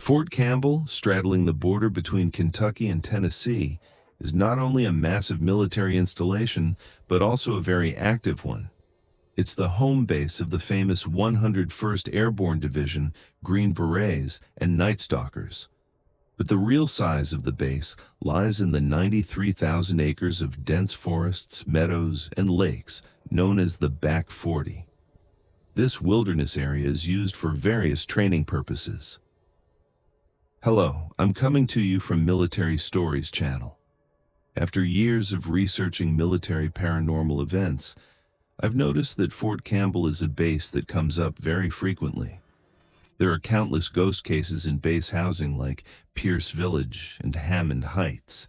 Fort Campbell, straddling the border between Kentucky and Tennessee, is not only a massive military installation, but also a very active one. It's the home base of the famous 101st Airborne Division, Green Berets, and Night Stalkers. But the real size of the base lies in the 93,000 acres of dense forests, meadows, and lakes known as the Back 40. This wilderness area is used for various training purposes. Hello, I'm coming to you from Military Stories channel. After years of researching military paranormal events, I've noticed that Fort Campbell is a base that comes up very frequently. There are countless ghost cases in base housing like Pierce Village and Hammond Heights,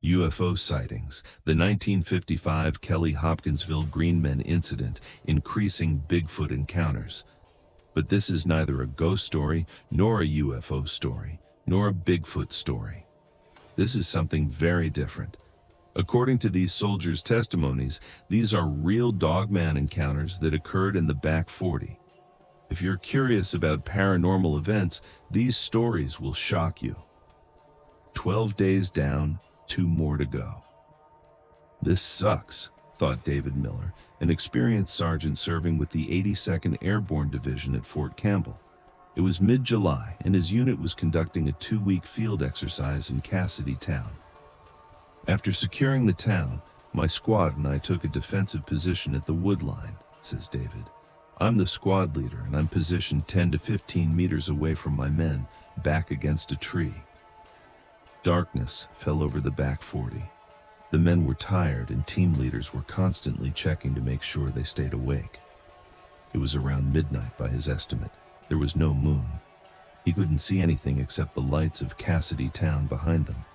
UFO sightings, the 1955 Kelly Hopkinsville Green Men incident, increasing Bigfoot encounters. But this is neither a ghost story, nor a UFO story, nor a Bigfoot story. This is something very different. According to these soldiers' testimonies, these are real Dogman encounters that occurred in the Back 40. If you're curious about paranormal events, these stories will shock you. 12 days down, 2 more to go. This sucks, thought David Miller, an experienced sergeant serving with the 82nd Airborne Division at Fort Campbell. It was mid-July, and his unit was conducting a 2-week field exercise in Cassidy Town. After securing the town, my squad and I took a defensive position at the wood line, says David. I'm the squad leader, and I'm positioned 10 to 15 meters away from my men, back against a tree. Darkness fell over the Back 40. The men were tired, and team leaders were constantly checking to make sure they stayed awake. It was around midnight by his estimate. There was no moon. He couldn't see anything except the lights of Cassidy Town behind them.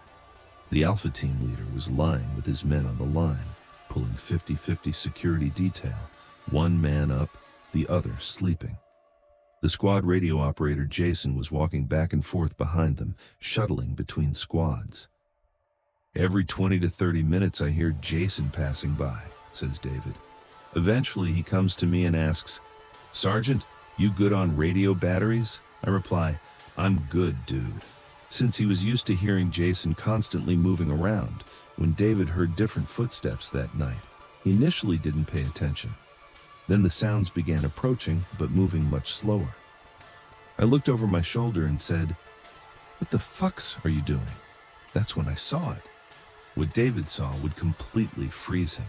The Alpha team leader was lying with his men on the line, pulling 50-50 security detail, one man up, the other sleeping. The squad radio operator Jason was walking back and forth behind them, shuttling between squads. Every 20 to 30 minutes I hear Jason passing by, says David. Eventually he comes to me and asks, "Sergeant, you good on radio batteries?" I reply, "I'm good, dude." Since he was used to hearing Jason constantly moving around, when David heard different footsteps that night, he initially didn't pay attention. Then the sounds began approaching, but moving much slower. I looked over my shoulder and said, "What the fucks are you doing?" That's when I saw it. What David saw would completely freeze him.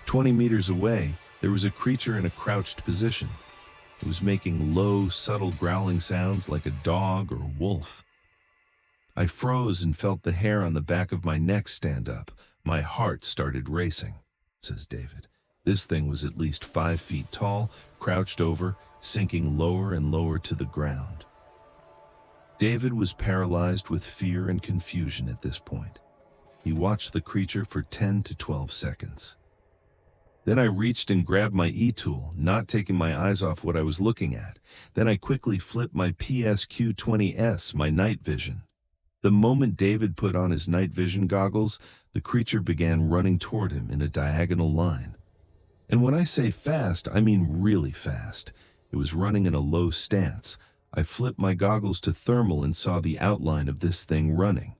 20 meters away, there was a creature in a crouched position. It was making low, subtle growling sounds like a dog or a wolf. I froze and felt the hair on the back of my neck stand up. My heart started racing, says David. This thing was at least 5 feet tall, crouched over, sinking lower and lower to the ground. David was paralyzed with fear and confusion at this point. He watched the creature for 10 to 12 seconds. Then I reached and grabbed my E-tool, not taking my eyes off what I was looking at. Then I quickly flipped my PSQ-20S, my night vision. The moment David put on his night vision goggles, the creature began running toward him in a diagonal line. And when I say fast, I mean really fast. It was running in a low stance. I flipped my goggles to thermal and saw the outline of this thing running.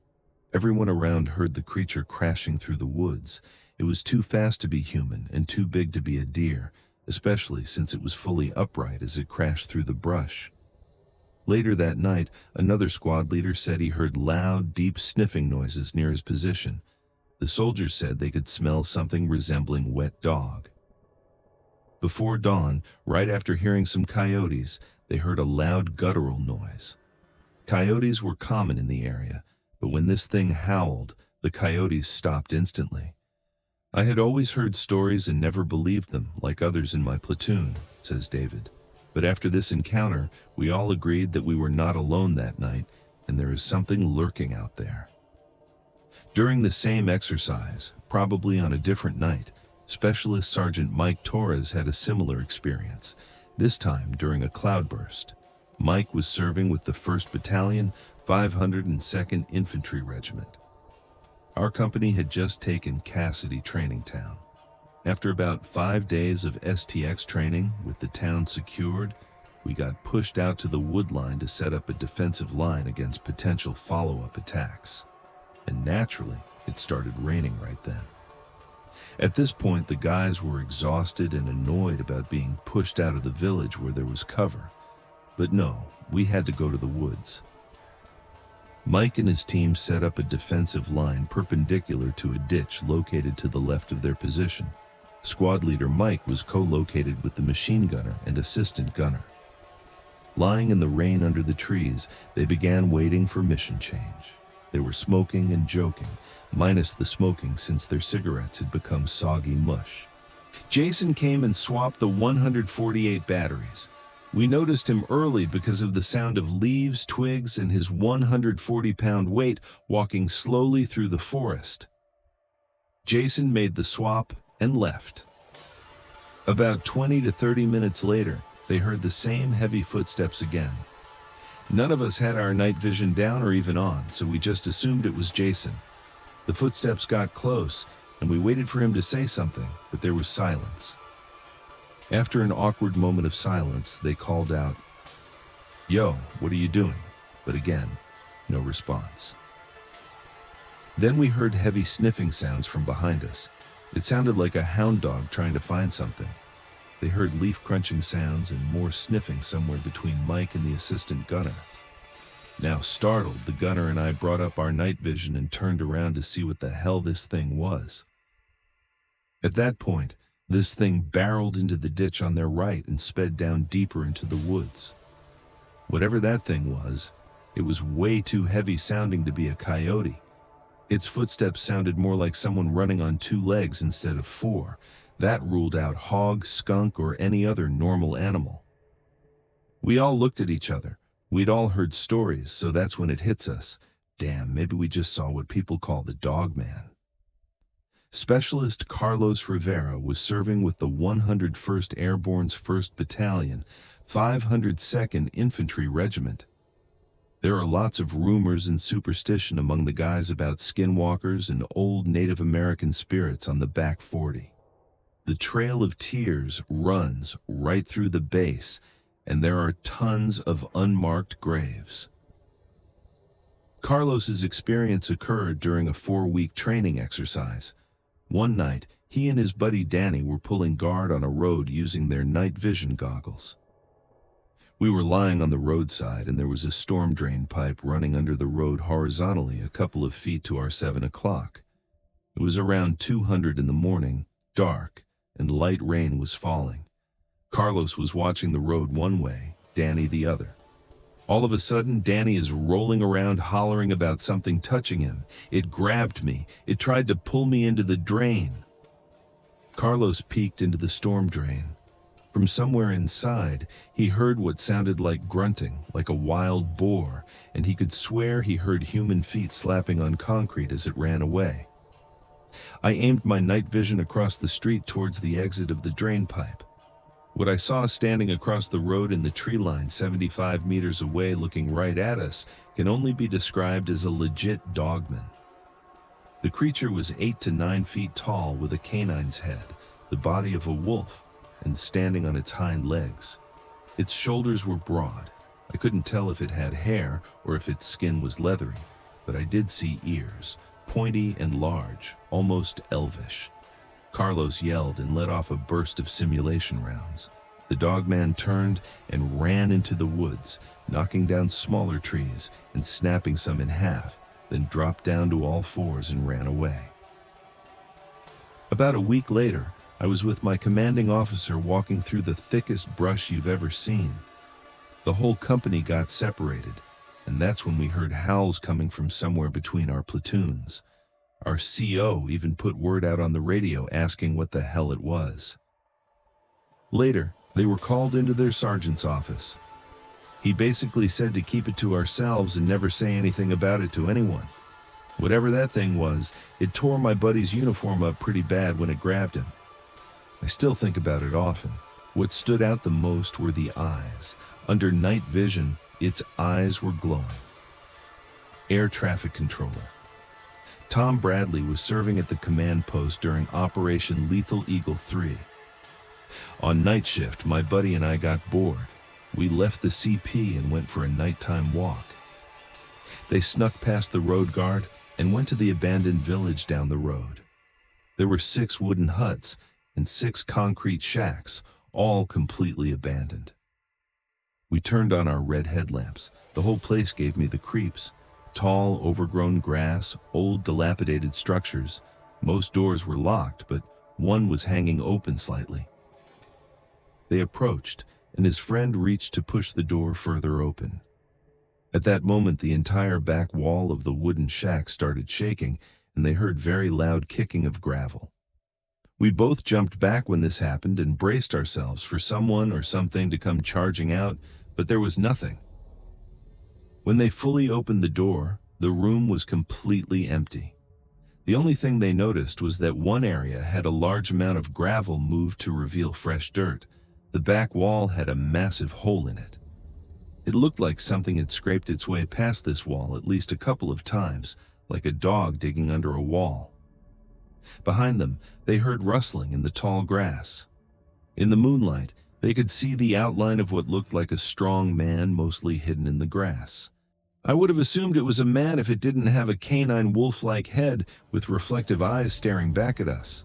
Everyone around heard the creature crashing through the woods. It was too fast to be human and too big to be a deer, especially since it was fully upright as it crashed through the brush. Later that night, another squad leader said he heard loud, deep sniffing noises near his position. The soldiers said they could smell something resembling wet dog. Before dawn, right after hearing some coyotes, they heard a loud guttural noise. Coyotes were common in the area, but when this thing howled, the coyotes stopped instantly. I had always heard stories and never believed them, like others in my platoon, says David. But after this encounter, we all agreed that we were not alone that night, and there is something lurking out there. During the same exercise, probably on a different night, Specialist Sergeant Mike Torres had a similar experience, this time during a cloudburst. Mike was serving with the 1st Battalion, 502nd Infantry Regiment. Our company had just taken Cassidy Training Town. After about 5 days of STX training, with the town secured, We got pushed out to the wood line to set up a defensive line against potential follow-up attacks. And naturally, it started raining right then. At this point, the guys were exhausted and annoyed about being pushed out of the village where there was cover. But no, we had to go to the woods. Mike and his team set up a defensive line perpendicular to a ditch located to the left of their position. Squad leader Mike was co-located with the machine gunner and assistant gunner. Lying in the rain under the trees, they began waiting for mission change. They were smoking and joking, minus the smoking since their cigarettes had become soggy mush. Jason came and swapped the 148 batteries. We noticed him early because of the sound of leaves, twigs, and his 140-pound weight walking slowly through the forest. Jason made the swap and left. About 20 to 30 minutes later, they heard the same heavy footsteps again. None of us had our night vision down or even on, so we just assumed it was Jason. The footsteps got close, and we waited for him to say something, but there was silence. After an awkward moment of silence, they called out, "Yo, what are you doing?" But again, no response. Then we heard heavy sniffing sounds from behind us. It sounded like a hound dog trying to find something. They heard leaf crunching sounds and more sniffing somewhere between Mike and the assistant gunner. Now startled, the gunner and I brought up our night vision and turned around to see what the hell this thing was. At that point, this thing barreled into the ditch on their right and sped down deeper into the woods. Whatever that thing was, it was way too heavy sounding to be a coyote. Its footsteps sounded more like someone running on 2 legs instead of 4. That ruled out hog, skunk, or any other normal animal. We all looked at each other. We'd all heard stories, so that's when it hits us. Damn, maybe we just saw what people call the Dogman. Specialist Carlos Rivera was serving with the 101st Airborne's 1st Battalion, 502nd Infantry Regiment. There are lots of rumors and superstition among the guys about skinwalkers and old Native American spirits on the back 40. The Trail of Tears runs right through the base, and there are tons of unmarked graves. Carlos's experience occurred during a 4-week training exercise. One night, he and his buddy Danny were pulling guard on a road using their night vision goggles. We were lying on the roadside and there was a storm drain pipe running under the road horizontally a couple of feet to our 7 o'clock. It was around 200 in the morning, dark, and light rain was falling. Carlos was watching the road one way, Danny the other. All of a sudden, Danny is rolling around hollering about something touching him. It grabbed me. It tried to pull me into the drain. Carlos peeked into the storm drain. From somewhere inside, he heard what sounded like grunting, like a wild boar, and he could swear he heard human feet slapping on concrete as it ran away. I aimed my night vision across the street towards the exit of the drain pipe. What I saw standing across the road in the tree line 75 meters away looking right at us can only be described as a legit dogman. The creature was 8 to 9 feet tall with a canine's head, the body of a wolf, and standing on its hind legs. Its shoulders were broad. I couldn't tell if it had hair or if its skin was leathery, but I did see ears, pointy and large, almost elvish. Carlos yelled and let off a burst of simulation rounds. The dogman turned and ran into the woods, knocking down smaller trees and snapping some in half, then dropped down to all fours and ran away. About a week later, I was with my commanding officer walking through the thickest brush you've ever seen. The whole company got separated, and that's when we heard howls coming from somewhere between our platoons. Our CO even put word out on the radio asking what the hell it was. Later, they were called into their sergeant's office. He basically said to keep it to ourselves and never say anything about it to anyone. Whatever that thing was, it tore my buddy's uniform up pretty bad when it grabbed him. I still think about it often. What stood out the most were the eyes. Under night vision, its eyes were glowing. Air traffic controller. Tom Bradley was serving at the command post during Operation Lethal Eagle 3. On night shift, my buddy and I got bored. We left the CP and went for a nighttime walk. They snuck past the road guard and went to the abandoned village down the road. There were 6 wooden huts and 6 concrete shacks, all completely abandoned. We turned on our red headlamps. The whole place gave me the creeps. Tall, overgrown grass, old dilapidated structures. Most doors were locked, but one was hanging open slightly. They approached, and his friend reached to push the door further open. At that moment, the entire back wall of the wooden shack started shaking, and they heard very loud kicking of gravel. We both jumped back when this happened and braced ourselves for someone or something to come charging out, but there was nothing. When they fully opened the door, the room was completely empty. The only thing they noticed was that one area had a large amount of gravel moved to reveal fresh dirt. The back wall had a massive hole in it. It looked like something had scraped its way past this wall at least a couple of times, like a dog digging under a wall. Behind them, they heard rustling in the tall grass. In the moonlight, they could see the outline of what looked like a strong man, mostly hidden in the grass. I would have assumed it was a man if it didn't have a canine wolf-like head with reflective eyes staring back at us.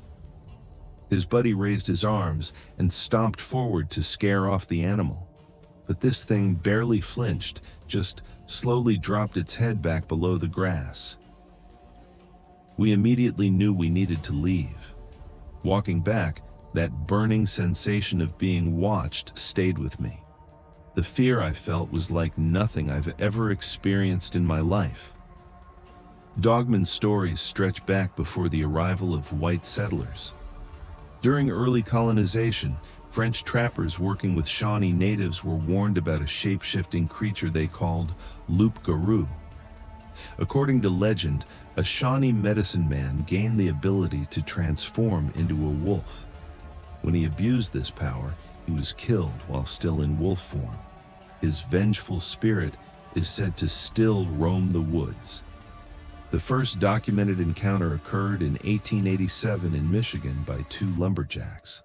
His buddy raised his arms and stomped forward to scare off the animal. But this thing barely flinched, just slowly dropped its head back below the grass. We immediately knew we needed to leave. Walking back, that burning sensation of being watched stayed with me. The fear I felt was like nothing I've ever experienced in my life. Dogman's stories stretch back before the arrival of white settlers. During early colonization, French trappers working with Shawnee natives were warned about a shape-shifting creature they called loup-garou. According to legend, a Shawnee medicine man gained the ability to transform into a wolf. When he abused this power, he was killed while still in wolf form. His vengeful spirit is said to still roam the woods. The first documented encounter occurred in 1887 in Michigan by 2 lumberjacks.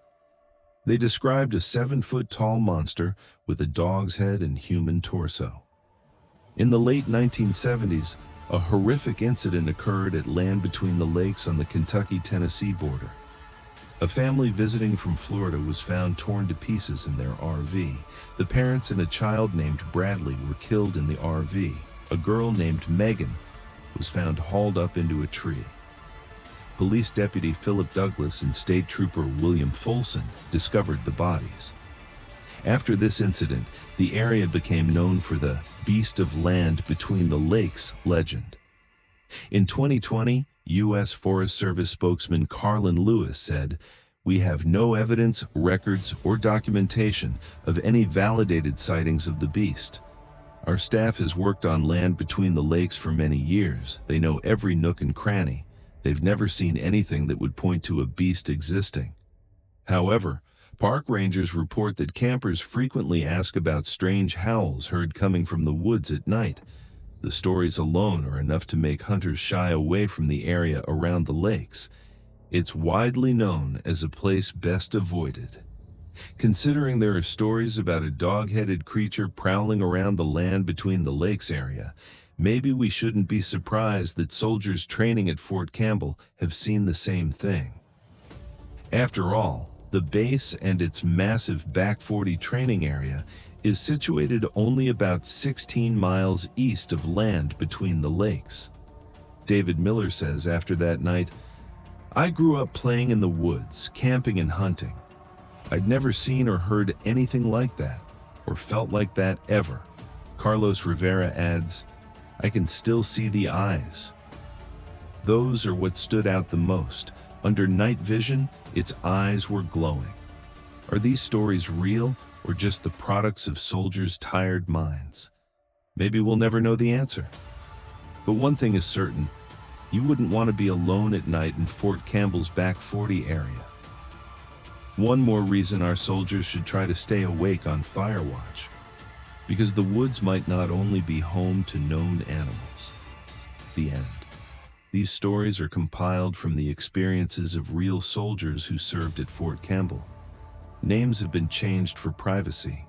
They described a 7-foot-tall monster with a dog's head and human torso. In the late 1970s, a horrific incident occurred at land between the lakes on the Kentucky-Tennessee border. A family visiting from Florida was found torn to pieces in their RV. The parents and a child named Bradley were killed in the RV. A girl named Megan was found hauled up into a tree. Police Deputy Philip Douglas and State Trooper William Folsom discovered the bodies. After this incident, the area became known for the Beast of Land Between the Lakes legend. In 2020, U.S. Forest Service spokesman Carlin Lewis said, "We have no evidence, records, or documentation of any validated sightings of the beast. Our staff has worked on land between the lakes for many years. They know every nook and cranny. They've never seen anything that would point to a beast existing." However, park rangers report that campers frequently ask about strange howls heard coming from the woods at night. The stories alone are enough to make hunters shy away from the area around the lakes. It's widely known as a place best avoided. Considering there are stories about a dog-headed creature prowling around the land between the lakes area, maybe we shouldn't be surprised that soldiers training at Fort Campbell have seen the same thing. After all, the base and its massive Back 40 training area is situated only about 16 miles east of land between the lakes. David Miller says after that night, "I grew up playing in the woods, camping and hunting. I'd never seen or heard anything like that, or felt like that ever." Carlos Rivera adds, "I can still see the eyes." Those are what stood out the most. Under night vision, its eyes were glowing. Are these stories real, or just the products of soldiers' tired minds? Maybe we'll never know the answer. But one thing is certain, you wouldn't want to be alone at night in Fort Campbell's Back 40 area. One more reason our soldiers should try to stay awake on fire watch. Because the woods might not only be home to known animals. The end. These stories are compiled from the experiences of real soldiers who served at Fort Campbell. Names have been changed for privacy.